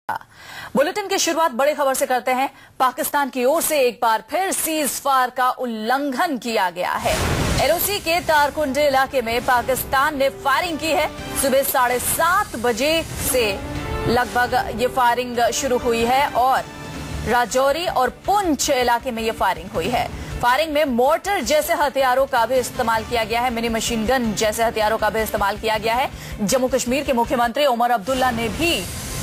Bulletin की शुरुआत बड़ी खबर से करते हैं। पाकिस्तान की ओर से एक बार फिर सीज फायर का उल्लंघन किया गया है। एलओसी के तारकुंडी इलाके में पाकिस्तान ने फायरिंग की है। सुबह 7:30 बजे से लगभग ये फायरिंग शुरू हुई है और राजौरी और पुंछ इलाके में ये फायरिंग हुई है। फायरिंग में मोर्टर जैसे हथियारों का भी इस्तेमाल किया गया है, मिनी मशीन गन जैसे हथियारों का भी इस्तेमाल किया गया है। जम्मू कश्मीर के मुख्यमंत्री उमर अब्दुल्ला ने भी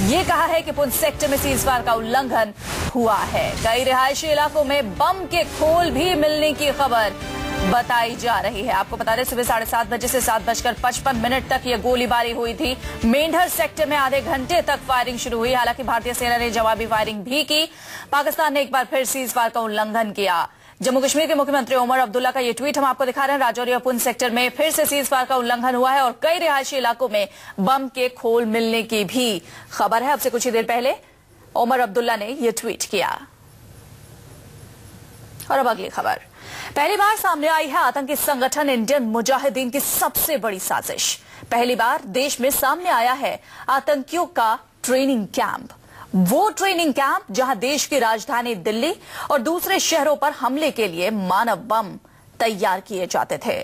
ये कहा है कि पुंछ सेक्टर में सीज फायर का उल्लंघन हुआ है। कई रिहायशी इलाकों में बम के खोल भी मिलने की खबर बताई जा रही है। आपको बता दें, सुबह 7:30 बजे से 7:55 तक ये गोलीबारी हुई थी। मेंढर सेक्टर में आधे घंटे तक फायरिंग शुरू हुई। हालांकि भारतीय सेना ने जवाबी फायरिंग भी की। पाकिस्तान ने एक बार फिर सीज फायर का उल्लंघन किया। जम्मू कश्मीर के मुख्यमंत्री उमर अब्दुल्ला का ये ट्वीट हम आपको दिखा रहे हैं। राजौरी और पुंछ सेक्टर में फिर से सीज फायर का उल्लंघन हुआ है और कई रिहायशी इलाकों में बम के खोल मिलने की भी खबर है। अब से कुछ ही देर पहले उमर अब्दुल्ला ने ये ट्वीट किया। और अब अगली खबर। पहली बार सामने आई है आतंकी संगठन इंडियन मुजाहिदीन की सबसे बड़ी साजिश। पहली बार देश में सामने आया है आतंकियों का ट्रेनिंग कैंप। वो ट्रेनिंग कैंप जहां देश की राजधानी दिल्ली और दूसरे शहरों पर हमले के लिए मानव बम तैयार किए जाते थे।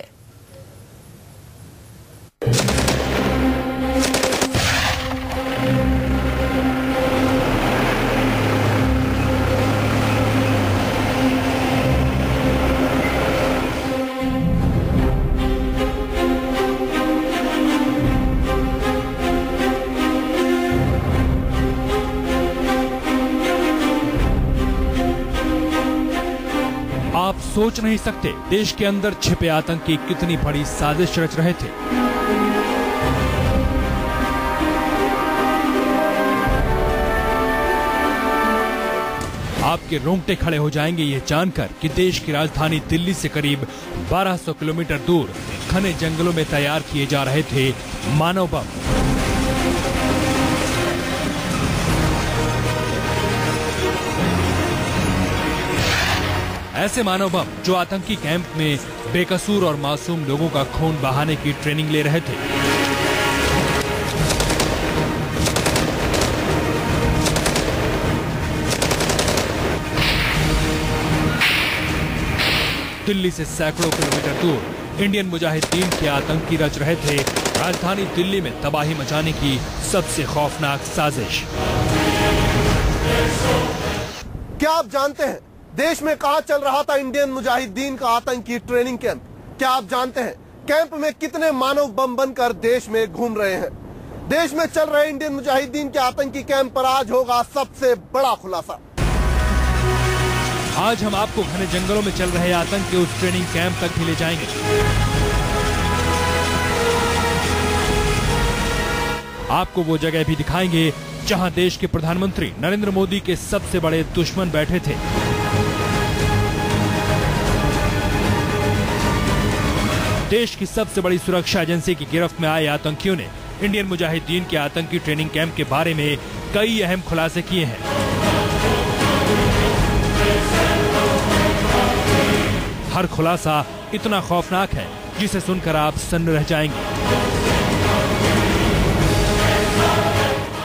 आप सोच नहीं सकते देश के अंदर छिपे आतंकी कितनी बड़ी साजिश रच रहे थे। आपके रोंगटे खड़े हो जाएंगे ये जानकर कि देश की राजधानी दिल्ली से करीब 1200 किलोमीटर दूर घने जंगलों में तैयार किए जा रहे थे मानव बम। ऐसे मानव बम जो आतंकी कैंप में बेकसूर और मासूम लोगों का खून बहाने की ट्रेनिंग ले रहे थे। दिल्ली से सैकड़ों किलोमीटर दूर इंडियन मुजाहिदीन के आतंकी रच रहे थे राजधानी दिल्ली में तबाही मचाने की सबसे खौफनाक साजिश। क्या आप जानते हैं देश में कहां चल रहा था इंडियन मुजाहिदीन का आतंकी ट्रेनिंग कैंप? क्या आप जानते हैं कैंप में कितने मानव बम बनकर देश में घूम रहे हैं? देश में चल रहे इंडियन मुजाहिदीन के आतंकी कैंप पर आज होगा सबसे बड़ा खुलासा। आज हम आपको घने जंगलों में चल रहे आतंक के उस ट्रेनिंग कैंप तक भी ले जाएंगे। आपको वो जगह भी दिखाएंगे जहां देश के प्रधानमंत्री नरेंद्र मोदी के सबसे बड़े दुश्मन बैठे थे। देश की सबसे बड़ी सुरक्षा एजेंसी की गिरफ्त में आए आतंकियों ने इंडियन मुजाहिदीन के आतंकी ट्रेनिंग कैंप के बारे में कई अहम खुलासे किए हैं। हर खुलासा इतना खौफनाक है जिसे सुनकर आप सन्न रह जाएंगे।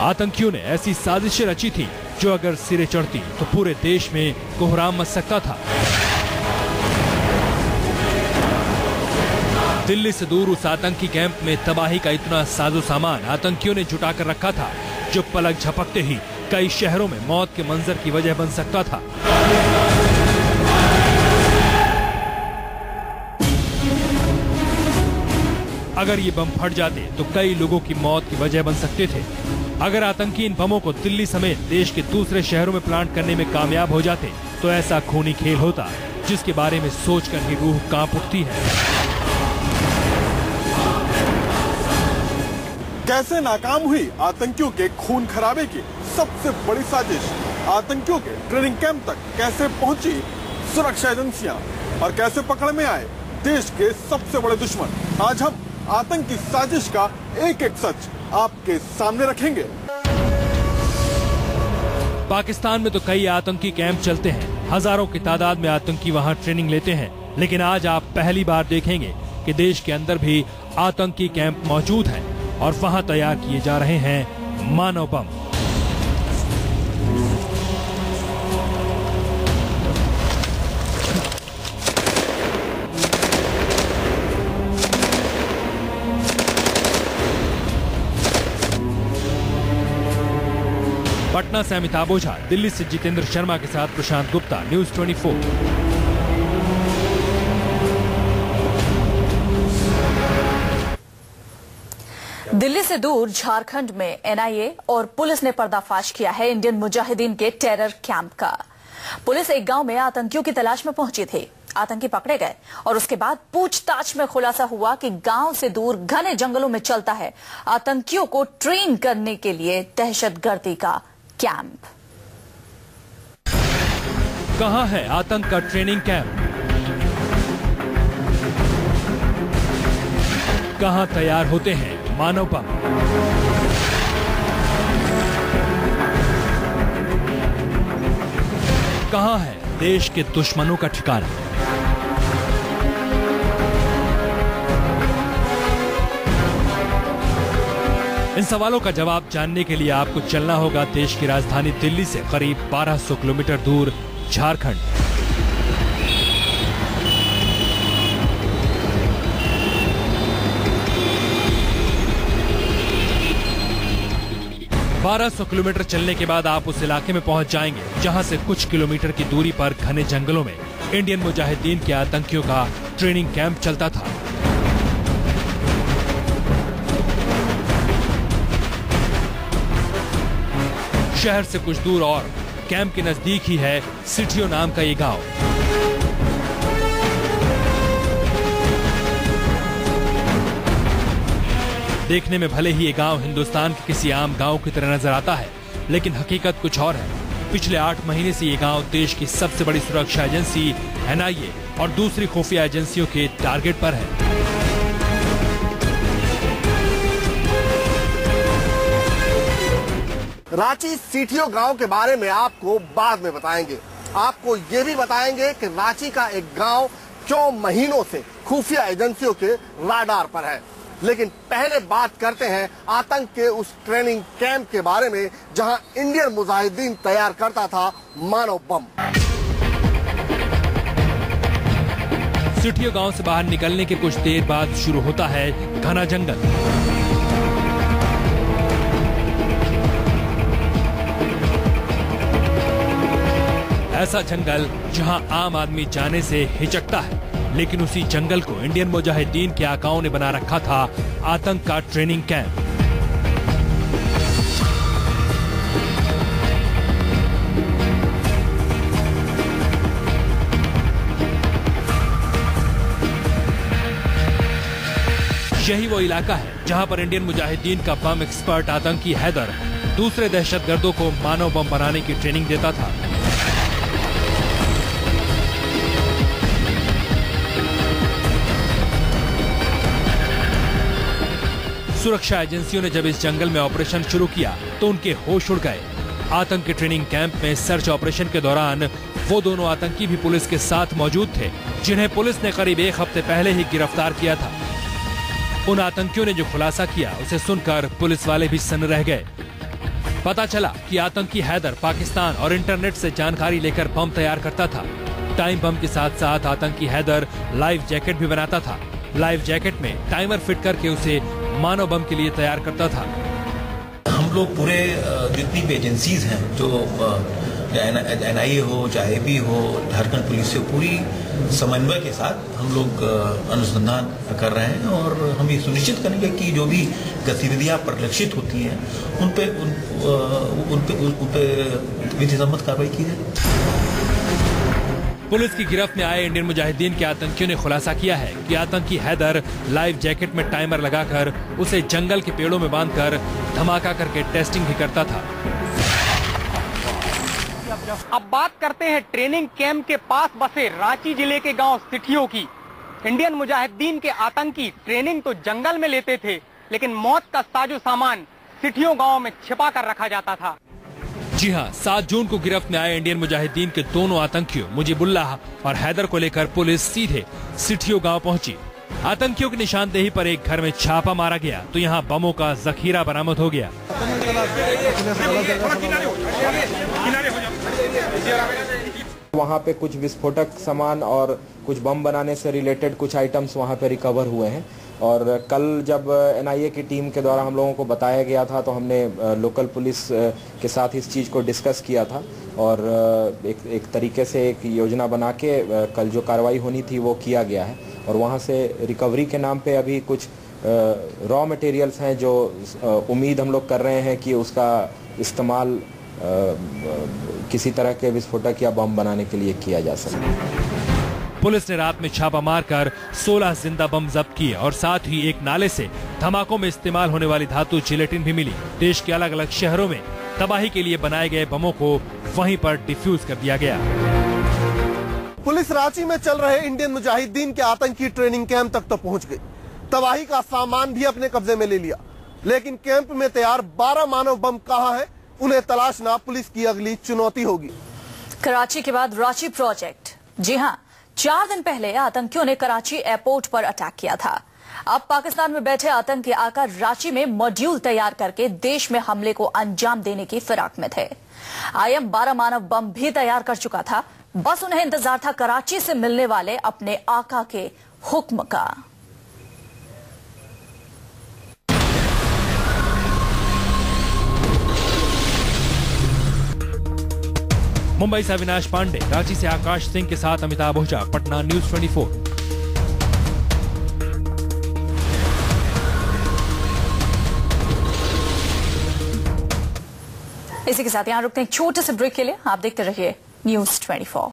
आतंकियों ने ऐसी साजिशें रची थी जो अगर सिरे चढ़ती तो पूरे देश में कोहराम मच सकता था। दिल्ली से दूर उस आतंकी कैंप में तबाही का इतना साजो सामान आतंकियों ने जुटा कर रखा था जो पलक झपकते ही कई शहरों में मौत के मंजर की वजह बन सकता था। अगर ये बम फट जाते तो कई लोगों की मौत की वजह बन सकते थे। अगर आतंकी इन बमों को दिल्ली समेत देश के दूसरे शहरों में प्लांट करने में कामयाब हो जाते तो ऐसा खूनी खेल होता जिसके बारे में सोचकर ही रूह कांप उठती है। कैसे नाकाम हुई आतंकियों के खून खराबे की सबसे बड़ी साजिश? आतंकियों के ट्रेनिंग कैंप तक कैसे पहुंची सुरक्षा एजेंसियां और कैसे पकड़ में आए देश के सबसे बड़े दुश्मन? आज हम आतंकी साजिश का एक एक सच आपके सामने रखेंगे। पाकिस्तान में तो कई आतंकी कैंप चलते हैं, हजारों की तादाद में आतंकी वहां ट्रेनिंग लेते हैं, लेकिन आज आप पहली बार देखेंगे कि देश के अंदर भी आतंकी कैंप मौजूद हैं और वहां तैयार किए जा रहे हैं मानव बम। पटना से अमिताभ ओझा, दिल्ली से जितेंद्र शर्मा के साथ प्रशांत गुप्ता, न्यूज 24। दिल्ली से दूर झारखंड में एनआईए और पुलिस ने पर्दाफाश किया है इंडियन मुजाहिदीन के टेरर कैंप का। पुलिस एक गांव में आतंकियों की तलाश में पहुंची थी। आतंकी पकड़े गए और उसके बाद पूछताछ में खुलासा हुआ कि गांव से दूर घने जंगलों में चलता है आतंकियों को ट्रेन करने के लिए दहशतगर्दी का कैंप। कहां है आतंक का ट्रेनिंग कैंप? कहां तैयार होते हैं मानव बम? कहां है देश के दुश्मनों का ठिकाना? इन सवालों का जवाब जानने के लिए आपको चलना होगा देश की राजधानी दिल्ली से करीब 1200 किलोमीटर दूर झारखंड। बारह 1200 किलोमीटर चलने के बाद आप उस इलाके में पहुंच जाएंगे जहां से कुछ किलोमीटर की दूरी पर घने जंगलों में इंडियन मुजाहिदीन के आतंकियों का ट्रेनिंग कैंप चलता था। शहर से कुछ दूर और कैंप के नजदीक ही है सिटियो नाम का ये गांव। देखने में भले ही ये गांव हिंदुस्तान के किसी आम गांव की तरह नजर आता है, लेकिन हकीकत कुछ और है। पिछले 8 महीने से ये गांव देश की सबसे बड़ी सुरक्षा एजेंसी एनआईए और दूसरी खुफिया एजेंसियों के टारगेट पर है। रांची सिटियो गांव के बारे में आपको बाद में बताएंगे। आपको ये भी बताएंगे कि रांची का एक गांव 4 महीनों से खुफिया एजेंसियों के राडार पर है। लेकिन पहले बात करते हैं आतंक के उस ट्रेनिंग कैंप के बारे में जहां इंडियन मुजाहिदीन तैयार करता था मानव बम। सिटियो गांव से बाहर निकलने के कुछ देर बाद शुरू होता है घना जंगल। ऐसा जंगल जहां आम आदमी जाने से हिचकता है, लेकिन उसी जंगल को इंडियन मुजाहिदीन के आकाओं ने बना रखा था आतंक का ट्रेनिंग कैंप। यही वो इलाका है जहां पर इंडियन मुजाहिदीन का बम एक्सपर्ट आतंकी हैदर दूसरे दहशतगर्दों को मानव बम बनाने की ट्रेनिंग देता था। सुरक्षा एजेंसियों ने जब इस जंगल में ऑपरेशन शुरू किया तो उनके होश उड़ गए। आतंक के ट्रेनिंग कैंप में सर्च ऑपरेशन के दौरान वो दोनों आतंकी भी पुलिस के साथ मौजूद थे जिन्हें पुलिस ने करीब 1 हफ्ते पहले ही गिरफ्तार किया था। उन आतंकियों ने जो खुलासा किया उसे सुनकर पुलिस वाले भी सन्न रह गए। पता चला कि आतंकी हैदर पाकिस्तान और इंटरनेट से जानकारी लेकर बम तैयार करता था। टाइम बम के साथ साथ आतंकी हैदर लाइव जैकेट भी बनाता था। लाइव जैकेट में टाइमर फिट करके उसे मानव बम के लिए तैयार करता था। हम लोग पूरे जितनी भी एजेंसीज हैं जो एनआईए हो चाहे भी हो झारखंड पुलिस से पूरी समन्वय के साथ हम लोग अनुसंधान कर रहे हैं और हम ये सुनिश्चित करेंगे कि जो भी गतिविधियां परिलक्षित होती हैं उन पे विधिसम्मत कार्रवाई की जाए। पुलिस की गिरफ्त में आए इंडियन मुजाहिदीन के आतंकियों ने खुलासा किया है कि आतंकी हैदर लाइव जैकेट में टाइमर लगाकर उसे जंगल के पेड़ों में बांधकर धमाका करके टेस्टिंग भी करता था। अब बात करते हैं ट्रेनिंग कैंप के पास बसे रांची जिले के गांव सिटियो की। इंडियन मुजाहिदीन के आतंकी ट्रेनिंग तो जंगल में लेते थे, लेकिन मौत का साजो सामान सिटियो गांव में छिपा कर रखा जाता था। जी हां, 7 जून को गिरफ्त में आए इंडियन मुजाहिदीन के दोनों आतंकियों मुजीबुल्लाह और हैदर को लेकर पुलिस सीधे सिटियो गांव पहुंची। आतंकियों की निशानदेही पर एक घर में छापा मारा गया तो यहां बमों का जखीरा बरामद हो गया। वहाँ पे कुछ विस्फोटक सामान और कुछ बम बनाने से रिलेटेड कुछ आइटम्स वहाँ पे रिकवर हुए हैं और कल जब एनआईए की टीम के द्वारा हम लोगों को बताया गया था तो हमने लोकल पुलिस के साथ इस चीज़ को डिस्कस किया था और एक तरीके से एक योजना बना के कल जो कार्रवाई होनी थी वो किया गया है। और वहाँ से रिकवरी के नाम पे अभी कुछ रॉ मटेरियल्स हैं जो उम्मीद हम लोग कर रहे हैं कि उसका इस्तेमाल किसी तरह के विस्फोटक या बम बनाने के लिए किया जा सके। पुलिस ने रात में छापा मारकर 16 जिंदा बम जब्त किए और साथ ही एक नाले से धमाकों में इस्तेमाल होने वाली धातु जिलेटिन भी मिली। देश के अलग अलग शहरों में तबाही के लिए बनाए गए बमों को वहीं पर डिफ्यूज कर दिया गया। पुलिस रांची में चल रहे इंडियन मुजाहिदीन के आतंकी ट्रेनिंग कैंप तक तो पहुंच गई, तबाही का सामान भी अपने कब्जे में ले लिया, लेकिन कैंप में तैयार 12 मानव बम कहां हैं, उन्हें तलाशना पुलिस की अगली चुनौती होगी। कराची के बाद रांची प्रोजेक्ट। जी हां, 4 दिन पहले आतंकियों ने कराची एयरपोर्ट पर अटैक किया था। अब पाकिस्तान में बैठे आतंकी आकर रांची में मॉड्यूल तैयार करके देश में हमले को अंजाम देने की फिराक में थे। आईएम 12 मानव बम भी तैयार कर चुका था, बस उन्हें इंतजार था कराची से मिलने वाले अपने आका के हुक्म का। मुंबई से अविनाश पांडे, रांची से आकाश सिंह के साथ अमिताभ ओझा, पटना न्यूज़ 24। इसी के साथ यहां रुकते हैं एक छोटे से ब्रेक के लिए। आप देखते रहिए न्यूज़ 24।